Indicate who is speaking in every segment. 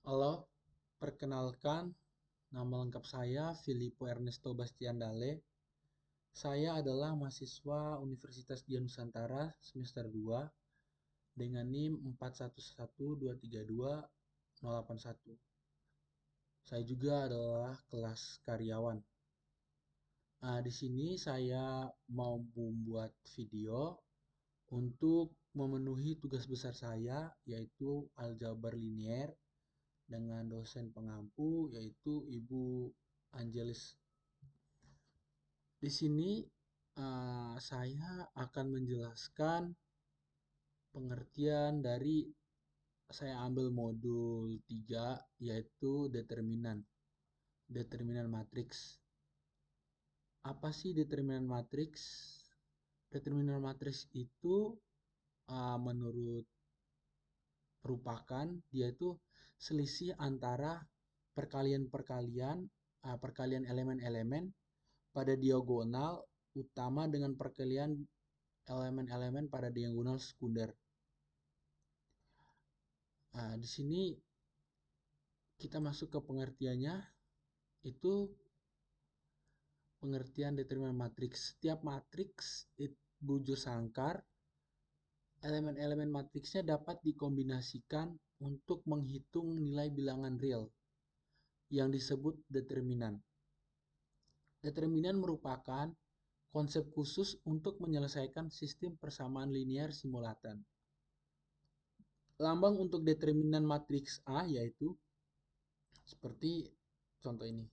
Speaker 1: Halo, perkenalkan, nama lengkap saya Filippo Ernesto Bastian Dale. Saya adalah mahasiswa Universitas Dian Nusantara semester 2 dengan NIM 4112328081. Saya juga adalah kelas karyawan. Di sini saya mau membuat video untuk memenuhi tugas besar saya, yaitu aljabar linier dengan dosen pengampu yaitu Ibu Angelis. Di sini saya akan menjelaskan pengertian dari saya ambil modul 3 yaitu determinan. Determinan matriks. Apa sih determinan matriks? Determinan matriks itu menurut merupakan dia itu selisih antara perkalian elemen-elemen pada diagonal utama dengan perkalian elemen-elemen pada diagonal sekunder. Di sini kita masuk ke pengertiannya, itu pengertian determinan matriks. Setiap matriks bujur sangkar, elemen-elemen matriksnya dapat dikombinasikan untuk menghitung nilai bilangan real yang disebut determinan. Determinan merupakan konsep khusus untuk menyelesaikan sistem persamaan linear simulatan. Lambang untuk determinan matriks A yaitu seperti contoh ini.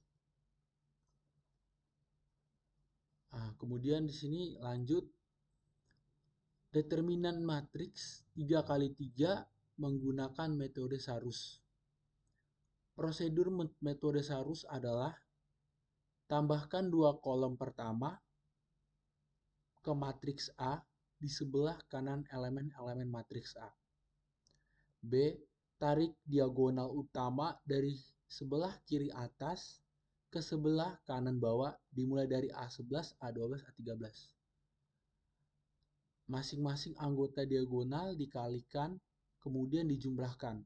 Speaker 1: Kemudian di sini lanjut determinan matriks 3 kali 3 menggunakan metode Sarus. Prosedur metode Sarus adalah tambahkan 2 kolom pertama ke matriks A di sebelah kanan elemen-elemen matriks A. B. Tarik diagonal utama dari sebelah kiri atas ke sebelah kanan bawah dimulai dari A11, A12, A13. Masing-masing anggota diagonal dikalikan kemudian dijumlahkan.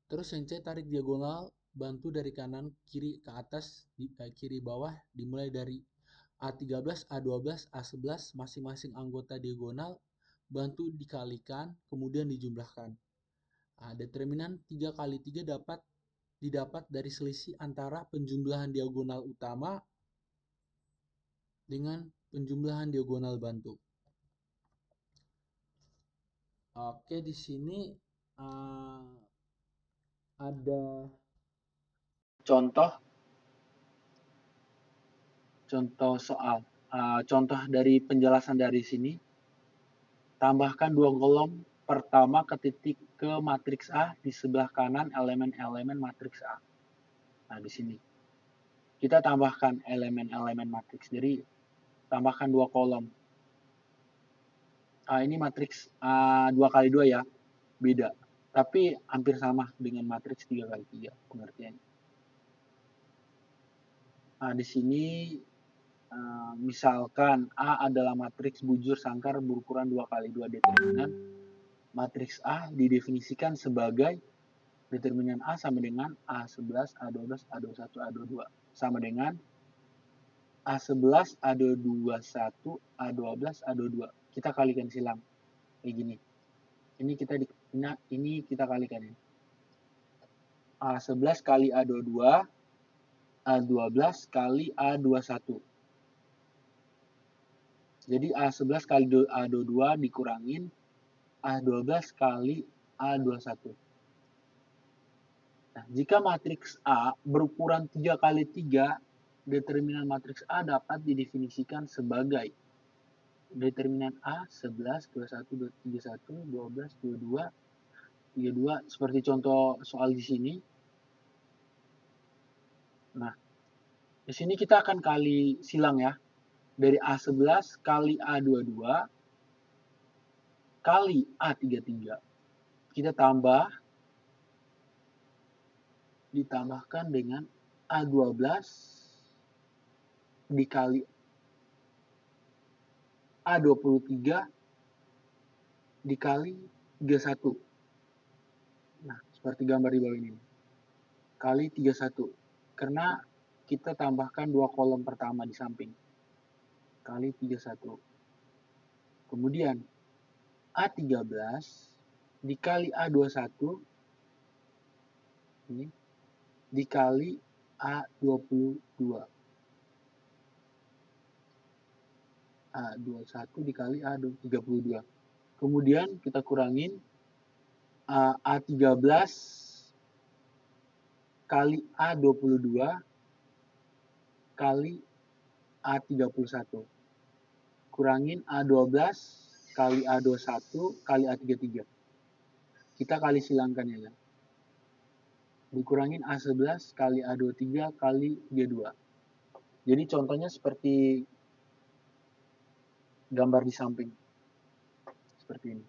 Speaker 1: Terus yang C, tarik diagonal bantu dari kanan kiri ke atas, kiri bawah dimulai dari A13, A12, A11 masing-masing anggota diagonal bantu dikalikan kemudian dijumlahkan. Determinan 3 kali 3 didapat dari selisih antara penjumlahan diagonal utama dengan penjumlahan diagonal bantu. Oke, di sini ada contoh soal. Contoh dari penjelasan dari sini. Tambahkan 2 kolom pertama ke titik ke matriks A di sebelah kanan elemen-elemen matriks A. Nah, di sini kita tambahkan elemen-elemen matriks. Jadi tambahkan 2 kolom. Ini matriks 2 kali 2 ya. Beda. Tapi hampir sama dengan matriks 3 kali 3 pengertiannya. Di sini misalkan A adalah matriks bujur sangkar berukuran 2 kali 2 determinan. Matriks A didefinisikan sebagai determinan A sama dengan A11, A12, A21, A22 sama dengan A11, A21, A12, A22. Kita kalikan silang kayak gini. Ini kita kalikan ya. A11 kali A22, A12 kali A21. Jadi A11 kali A22 dikurangin A12 kali A21. Nah, jika matriks A berukuran 3 kali 3, determinan matriks A dapat didefinisikan sebagai determinan A 11, 21, 31, 12, 22, 32 seperti contoh soal di sini. Nah, di sini kita akan kali silang ya. Dari A11 kali A22 kali A33. Kita ditambahkan dengan A12 dikali A23 dikali 31. Nah, seperti gambar di bawah ini, kali 31. Karena kita tambahkan 2 kolom pertama di samping, kali 31. Kemudian A13 dikali A21 ini dikali A22. A21 dikali A32. Kemudian kita kurangin A13 kali A22 kali A31. Kurangin A12 kali A21 kali A33. Kita kali silangkan ya. Dikurangin A11 kali A23 kali 32. Jadi contohnya seperti gambar di samping. Seperti ini.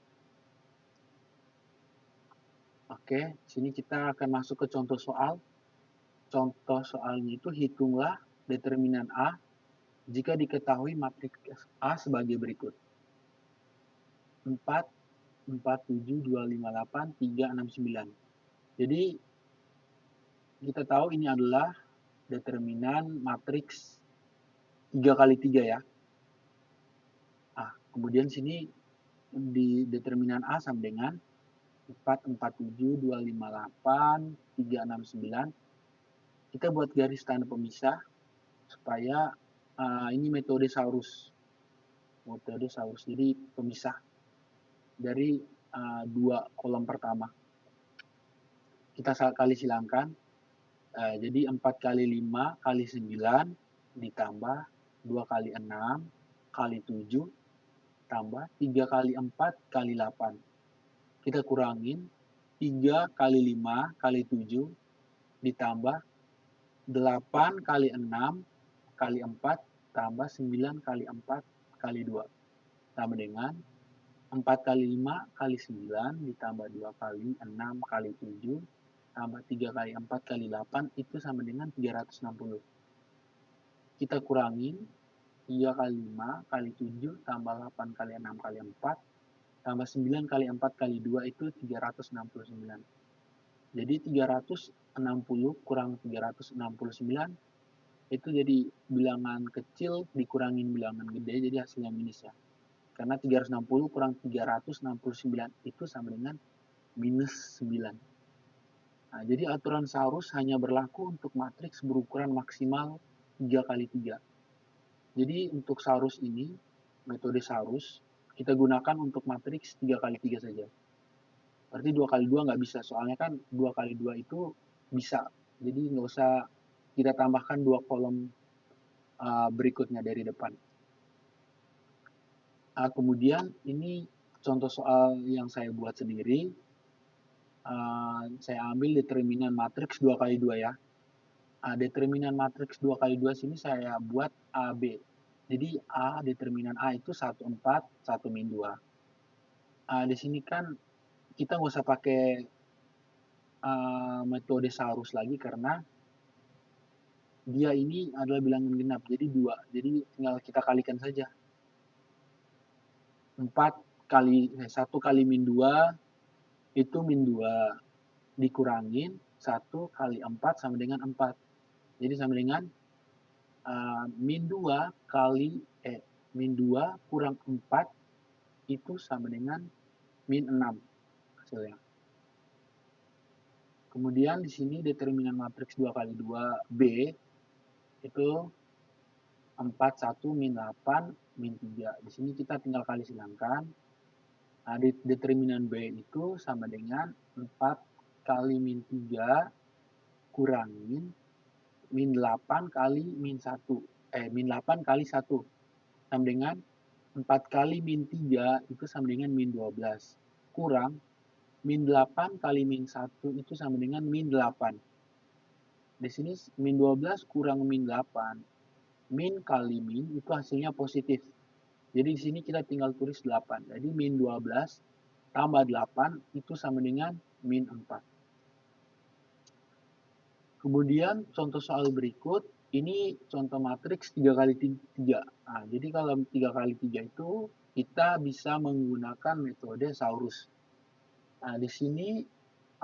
Speaker 1: Oke, sini kita akan masuk ke contoh soal. Contoh soalnya itu hitunglah determinan A jika diketahui matriks A sebagai berikut. 4, 4, 7, 2, 5, 8, 3, 6, 9. Jadi, kita tahu ini adalah determinan matriks 3 kali 3 ya. Kemudian sini di determinan A sama dengan 4, 4, 7, 2, 5, 8, 3, 6, 9. Kita buat garis tanda pemisah supaya ini metode Saurus. Metode Saurus, jadi pemisah dari 2 kolom pertama. Kita kali silangkan. Jadi 4 kali 5 kali 9 ditambah 2 kali 6 kali 7 tambah 3 kali 4 kali 8. Kita kurangin 3 kali 5 kali 7 ditambah 8 kali 6 kali 4 tambah 9 kali 4 kali 2. Sama dengan 4 kali 5 kali 9 ditambah 2 kali 6 kali 7 tambah 3 kali 4 kali 8 itu sama dengan 360. Kita kurangin 3 kali 5 kali 7 tambah 8 kali 6 kali 4 tambah 9 kali 4 kali 2 itu 369. Jadi 360 kurang 369 itu jadi bilangan kecil dikurangin bilangan gede, jadi hasilnya minus ya. Karena 360 kurang 369 itu sama dengan minus 9. Jadi aturan Saurus hanya berlaku untuk matriks berukuran maksimal 3 kali 3. Jadi untuk Saurus ini, metode Saurus, kita gunakan untuk matriks 3 kali 3 saja. Berarti 2 kali 2 nggak bisa, soalnya kan 2 kali 2 itu bisa. Jadi nggak usah kita tambahkan 2 kolom berikutnya dari depan. Kemudian ini contoh soal yang saya buat sendiri. Saya ambil determinan matriks 2 kali 2 ya. Determinan matriks 2 kali 2 sini saya buat AB. Jadi determinan A itu 1, 4, 1, min 2. Di sini kan kita nggak usah pakai metode Saurus lagi karena dia ini adalah bilangan genap, jadi 2. Jadi tinggal kita kalikan saja. 1 kali min 2 itu min 2 dikurangin 1 kali 4 sama dengan 4. Jadi sama dengan min 2 kurang 4 itu sama dengan min 6 hasilnya. Kemudian di sini determinan matriks 2 kali 2 B itu 4, 1, min 8, min 3. Di sini kita tinggal kali silangkan. Determinan B itu sama dengan 4 kali min 3 kurangin min 8 kali min 1. Min 8 kali 1. Sama dengan 4 kali min 3 itu sama dengan min 12. Kurang min 8 kali min 1 itu sama dengan min 8. Di sini min 12 kurang min 8. Min kali min itu hasilnya positif. Jadi di sini kita tinggal tulis 8. Jadi min 12 tambah 8 itu sama dengan min 4. Kemudian contoh soal berikut, ini contoh matriks 3 kali 3. Jadi kalau 3 kali 3 itu kita bisa menggunakan metode Saurus. Di sini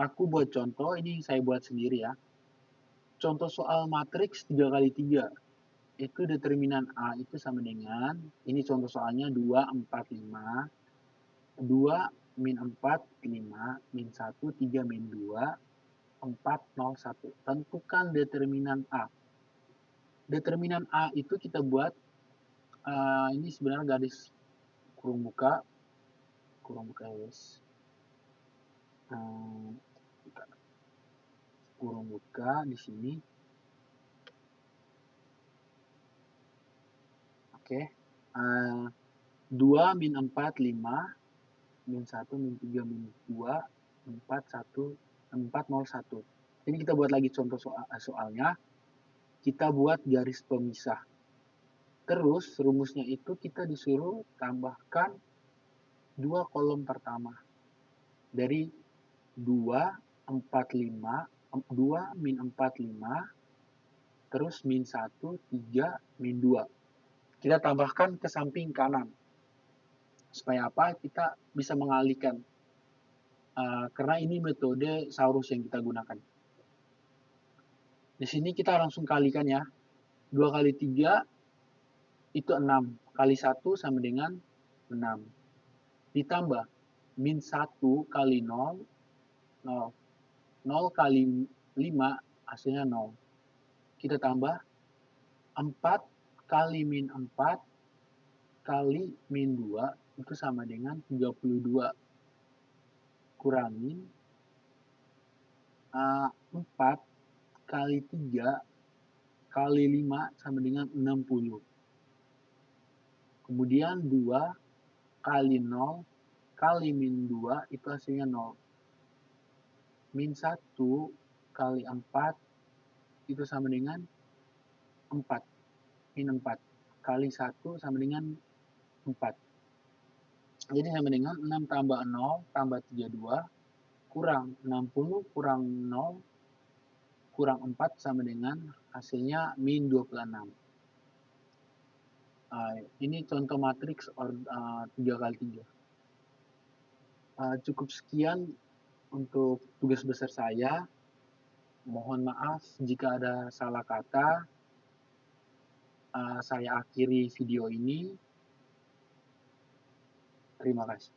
Speaker 2: Aku buat contoh, ini saya buat sendiri ya. Contoh soal matriks 3 kali 3. Itu determinan A itu sama dengan, ini contoh soalnya 2, 4, 5. 2, min 4, 5, min 1, 3, min 2, 4, 0, 1. Tentukan determinan A. Determinan A itu kita buat, ini sebenarnya garis kurung buka yes. Kurung buka di sini. Oke. 2 min 4, 5, min 1, min 3, min 2, 4, 1, 4, 0, 1. Ini kita buat lagi contoh soalnya. Kita buat garis pemisah. Terus rumusnya itu kita disuruh tambahkan 2 kolom pertama. Dari 2, 4, 5, 2, min 4, 5, terus min 1, 3, min 2. Kita tambahkan ke samping kanan. Supaya apa? Kita bisa mengalihkan. Karena ini metode saurus yang kita gunakan. Di sini kita langsung kalikan ya. 2 kali 3 itu 6. Kali 1 sama dengan 6. Ditambah min 1 kali 0, 0. 0 kali 5 hasilnya 0. Kita tambah 4 kali min 4 kali min 2 itu sama dengan 32. Kurangin 4 kali 3 kali 5 sama dengan 60. Kemudian 2 kali 0 kali min 2 itu hasilnya 0. Min 1 kali 4 itu sama dengan 4. Min 4 kali 1 sama dengan 4. Jadi sama dengan 6 tambah 0 tambah 32 kurang 60 kurang 0 kurang 4 sama dengan hasilnya min 26. Ini contoh matriks 3 kali 3. Cukup sekian untuk tugas besar saya. Mohon maaf jika ada salah kata. Saya akhiri video ini. Terima kasih.